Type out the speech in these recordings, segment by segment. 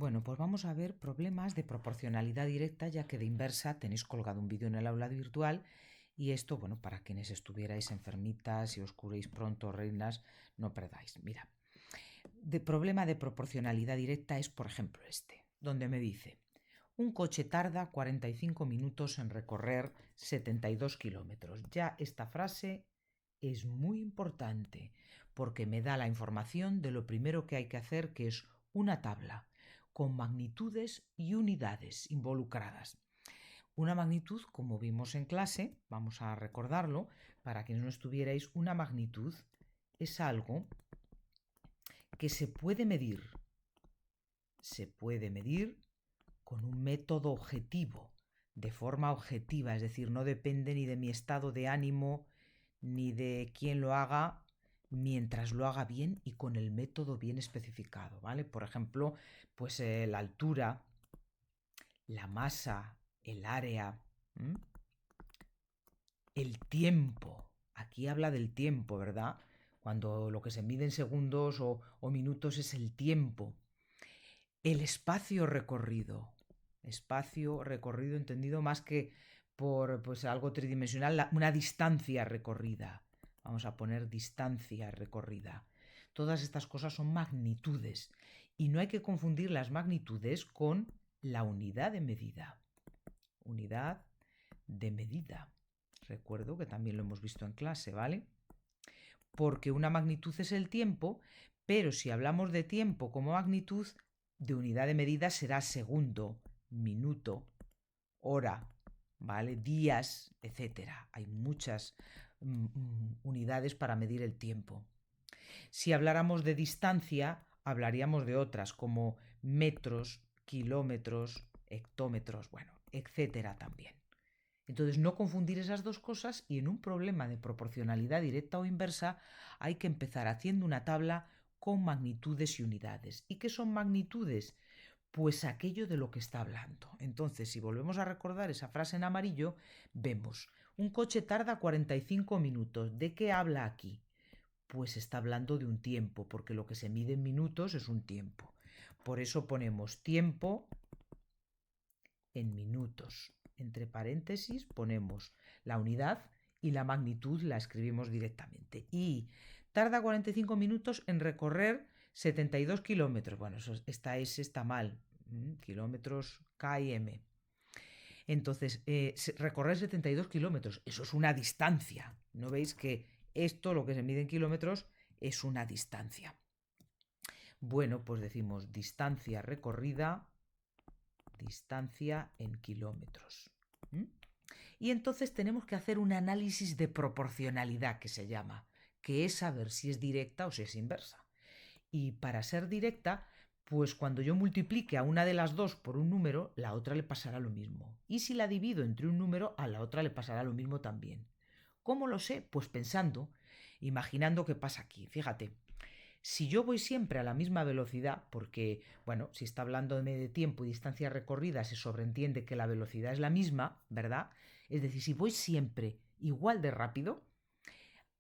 Bueno, pues vamos a ver problemas de proporcionalidad directa, ya que de inversa tenéis colgado un vídeo en el aula virtual y esto, bueno, para quienes estuvierais enfermitas y os curéis pronto, reinas, no perdáis. Mira, de problema de proporcionalidad directa es, por ejemplo, este, donde me dice, un coche tarda 45 minutos en recorrer 72 kilómetros. Ya esta frase es muy importante porque me da la información de lo primero que hay que hacer, que es una tabla con magnitudes y unidades involucradas. Una magnitud, como vimos en clase, vamos a recordarlo, para que no estuvierais, una magnitud es algo que se puede medir. Se puede medir con un método objetivo, de forma objetiva, es decir, no depende ni de mi estado de ánimo, ni de quién lo haga, mientras lo haga bien y con el método bien especificado, ¿vale? Por ejemplo, pues la altura, la masa, el área, ¿m? El tiempo. Aquí habla del tiempo, ¿verdad? Cuando lo que se mide en segundos o minutos es el tiempo. El espacio recorrido entendido más que por pues, algo tridimensional, una distancia recorrida. Vamos a poner distancia recorrida. Todas estas cosas son magnitudes y no hay que confundir las magnitudes con la unidad de medida. Unidad de medida. Recuerdo que también lo hemos visto en clase, ¿vale? Porque una magnitud es el tiempo, pero si hablamos de tiempo como magnitud, de unidad de medida será segundo, minuto, hora, ¿vale? Días, etcétera. Hay muchas unidades para medir el tiempo. Si habláramos de distancia, hablaríamos de otras como metros, kilómetros, hectómetros, bueno, etcétera también. Entonces, no confundir esas dos cosas y en un problema de proporcionalidad directa o inversa hay que empezar haciendo una tabla con magnitudes y unidades. ¿Y qué son magnitudes? Pues aquello de lo que está hablando. Entonces, si volvemos a recordar esa frase en amarillo, vemos, un coche tarda 45 minutos. ¿De qué habla aquí? Pues está hablando de un tiempo, porque lo que se mide en minutos es un tiempo. Por eso ponemos tiempo en minutos. Entre paréntesis ponemos la unidad y la magnitud la escribimos directamente. Y tarda 45 minutos en recorrer 72 kilómetros. Bueno, esta S está mal. Kilómetros K y M. Entonces, recorrer 72 kilómetros, eso es una distancia. ¿No veis que esto, lo que se mide en kilómetros, es una distancia? Bueno, pues decimos distancia recorrida, distancia en kilómetros. Y entonces tenemos que hacer un análisis de proporcionalidad, que se llama, que es saber si es directa o si es inversa. Y para ser directa, pues cuando yo multiplique a una de las dos por un número, la otra le pasará lo mismo. Y si la divido entre un número, a la otra le pasará lo mismo también. ¿Cómo lo sé? Pues pensando, imaginando qué pasa aquí. Fíjate, si yo voy siempre a la misma velocidad, porque, bueno, si está hablando de tiempo y distancia recorrida, se sobreentiende que la velocidad es la misma, ¿verdad? Es decir, si voy siempre igual de rápido,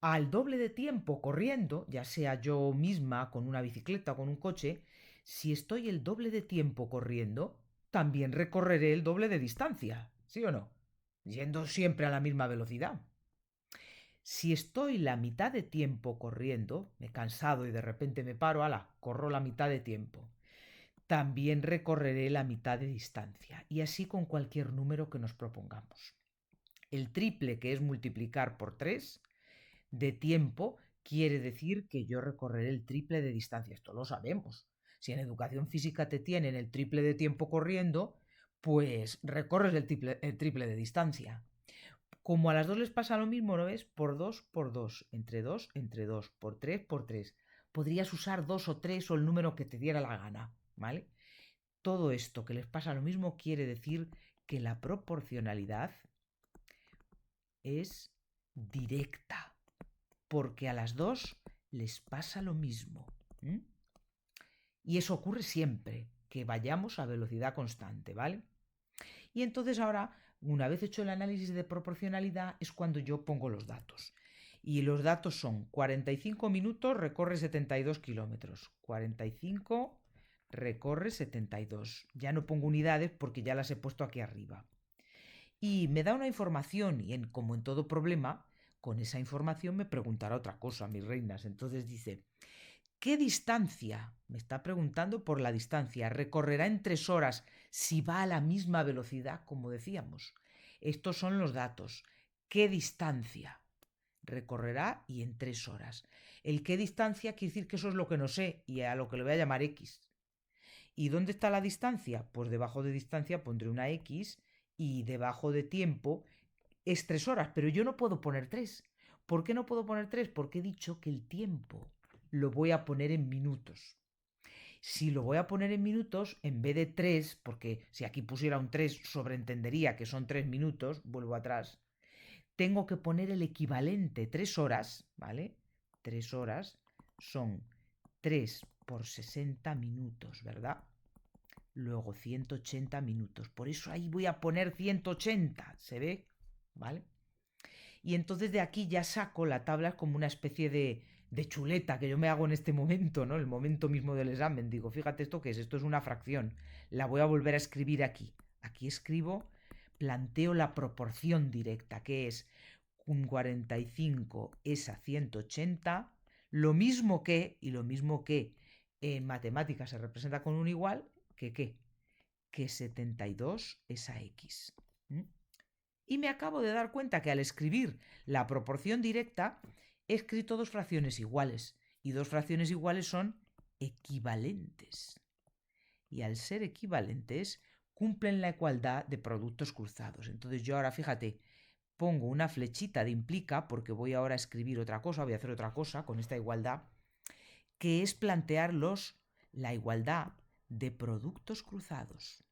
al doble de tiempo corriendo, ya sea yo misma con una bicicleta o con un coche, si estoy el doble de tiempo corriendo, también recorreré el doble de distancia, ¿sí o no? Yendo siempre a la misma velocidad. Si estoy la mitad de tiempo corriendo, me he cansado y de repente me paro, ala, corro la mitad de tiempo. También recorreré la mitad de distancia y así con cualquier número que nos propongamos. El triple, que es multiplicar por 3, de tiempo, quiere decir que yo recorreré el triple de distancia. Esto lo sabemos. Si en educación física te tienen el triple de tiempo corriendo, pues recorres el triple de distancia. Como a las dos les pasa lo mismo, ¿no ves? Por 2, entre 2, entre 2, por 3. Podrías usar 2 o 3 o el número que te diera la gana, ¿vale? Todo esto que les pasa lo mismo quiere decir que la proporcionalidad es directa, porque a las dos les pasa lo mismo. Y eso ocurre siempre, que vayamos a velocidad constante, ¿vale? Y entonces ahora, una vez hecho el análisis de proporcionalidad, es cuando yo pongo los datos. Y los datos son 45 minutos, recorre 72 kilómetros. 45 recorre 72. Ya no pongo unidades porque ya las he puesto aquí arriba. Y me da una información y como en todo problema, con esa información me preguntará otra cosa, mis reinas. Entonces dice, ¿qué distancia? Me está preguntando por la distancia. ¿Recorrerá en 3 horas si va a la misma velocidad, como decíamos? Estos son los datos. ¿Qué distancia? Recorrerá y en 3 horas. El qué distancia quiere decir que eso es lo que no sé y a lo que le voy a llamar X. ¿Y dónde está la distancia? Pues debajo de distancia pondré una X y debajo de tiempo es 3 horas, pero yo no puedo poner 3. ¿Por qué no puedo poner 3? Porque he dicho que el tiempo lo voy a poner en minutos. Si lo voy a poner en minutos, en vez de 3, porque si aquí pusiera un 3 sobreentendería que son 3 minutos, vuelvo atrás, tengo que poner el equivalente, 3 horas, ¿vale? 3 horas son 3 por 60 minutos, ¿verdad? Luego 180 minutos. Por eso ahí voy a poner 180, ¿se ve? ¿Vale? Y entonces de aquí ya saco la tabla como una especie de chuleta que yo me hago en este momento, ¿no? El momento mismo del examen. Digo, fíjate esto que es, esto es una fracción. La voy a volver a escribir aquí. Aquí escribo, planteo la proporción directa, que es un 45 es a 180, lo mismo que, y lo mismo que en matemáticas se representa con un igual, que ¿qué? Que 72 es a X. ¿Mm? Y me acabo de dar cuenta que al escribir la proporción directa he escrito dos fracciones iguales. Y dos fracciones iguales son equivalentes. Y al ser equivalentes cumplen la igualdad de productos cruzados. Entonces yo ahora, fíjate, pongo una flechita de implica porque voy ahora a escribir otra cosa, voy a hacer otra cosa con esta igualdad, que es plantear la igualdad de productos cruzados.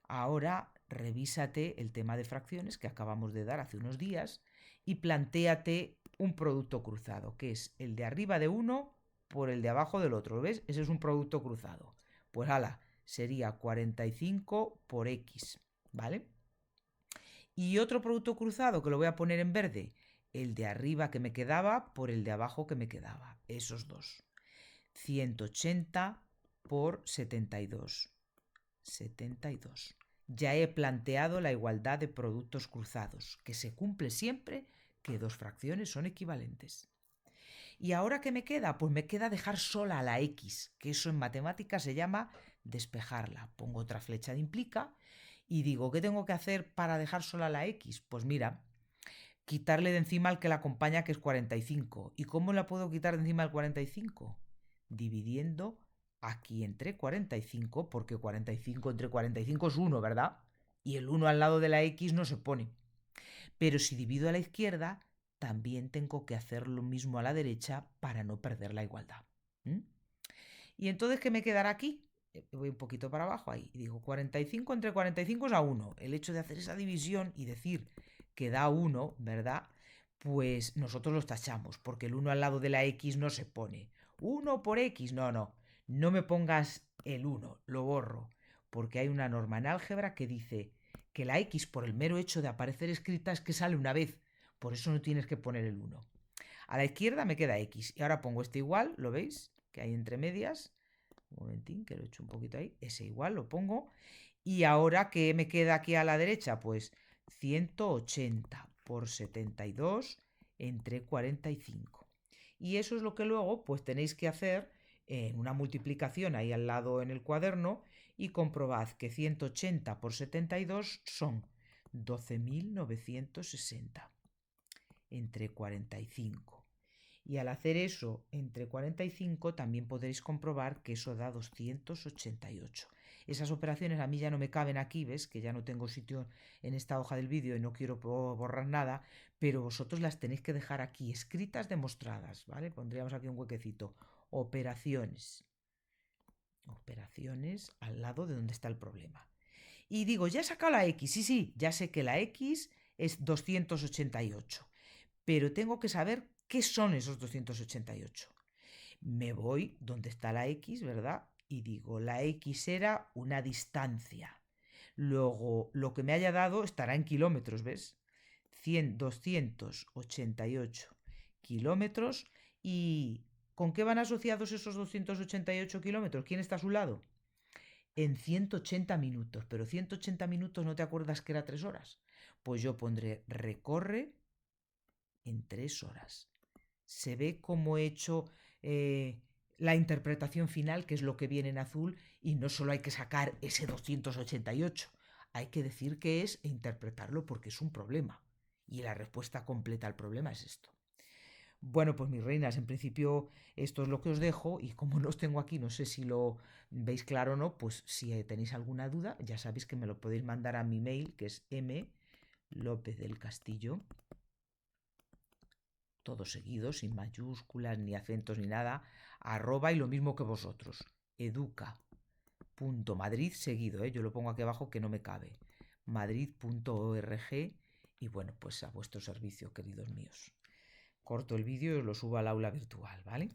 Ahora revísate el tema de fracciones que acabamos de dar hace unos días y plantéate un producto cruzado, que es el de arriba de uno por el de abajo del otro. ¿Ves? Ese es un producto cruzado. Pues ala, sería 45 por X, ¿vale? Y otro producto cruzado que lo voy a poner en verde, el de arriba que me quedaba por el de abajo que me quedaba. Esos dos. 180 por 72. 72. Ya he planteado la igualdad de productos cruzados, que se cumple siempre que dos fracciones son equivalentes. ¿Y ahora qué me queda? Pues me queda dejar sola a la X, que eso en matemáticas se llama despejarla. Pongo otra flecha de implica y digo, ¿qué tengo que hacer para dejar sola a la X? Pues mira, quitarle de encima al que la acompaña, que es 45. ¿Y cómo la puedo quitar de encima al 45? Dividiendo aquí entre 45, porque 45 entre 45 es 1, ¿verdad? Y el 1 al lado de la X no se pone. Pero si divido a la izquierda, también tengo que hacer lo mismo a la derecha para no perder la igualdad. ¿Mm? ¿Y entonces qué me quedará aquí? Voy un poquito para abajo ahí y digo 45 entre 45 es a 1. El hecho de hacer esa división y decir que da 1, ¿verdad? Pues nosotros los tachamos, porque el 1 al lado de la X no se pone. 1 por X, no me pongas el 1, lo borro, porque hay una norma en álgebra que dice que la X por el mero hecho de aparecer escrita es que sale una vez, por eso no tienes que poner el 1. A la izquierda me queda X y ahora pongo este igual, ¿lo veis? Que hay entre medias. Un momentín, que lo he hecho un poquito ahí. Ese igual lo pongo. Y ahora, ¿qué me queda aquí a la derecha? Pues 180 por 72 entre 45. Y eso es lo que luego pues tenéis que hacer en una multiplicación ahí al lado en el cuaderno y comprobad que 180 por 72 son 12.960 entre 45. Y al hacer eso entre 45 también podréis comprobar que eso da 288. Esas operaciones a mí ya no me caben aquí, ¿ves? Que ya no tengo sitio en esta hoja del vídeo y no quiero borrar nada, pero vosotros las tenéis que dejar aquí, escritas, demostradas, ¿vale? Pondríamos aquí un huequecito. Operaciones. Operaciones al lado de donde está el problema. Y digo, ya he sacado la X, sí, ya sé que la X es 288, pero tengo que saber qué son esos 288. Me voy donde está la X, ¿verdad? Y digo, la X era una distancia. Luego, lo que me haya dado estará en kilómetros, ¿ves? 288 kilómetros y ¿Con qué van asociados esos 288 kilómetros? ¿Quién está a su lado? En 180 minutos. Pero 180 minutos, ¿no te acuerdas que era 3 horas? Pues yo pondré recorre en 3 horas. Se ve cómo he hecho la interpretación final, que es lo que viene en azul, y no solo hay que sacar ese 288, hay que decir qué es e interpretarlo porque es un problema. Y la respuesta completa al problema es esto. Bueno, pues mis reinas, en principio esto es lo que os dejo y como no os tengo aquí, no sé si lo veis claro o no, pues si tenéis alguna duda, ya sabéis que me lo podéis mandar a mi mail, que es mlopezdelcastillo, todo seguido, sin mayúsculas, ni acentos, ni nada, @ y lo mismo que vosotros, educa.madrid seguido, yo lo pongo aquí abajo que no me cabe, madrid.org y bueno, pues a vuestro servicio, queridos míos. Corto el vídeo y os lo subo al aula virtual, ¿vale?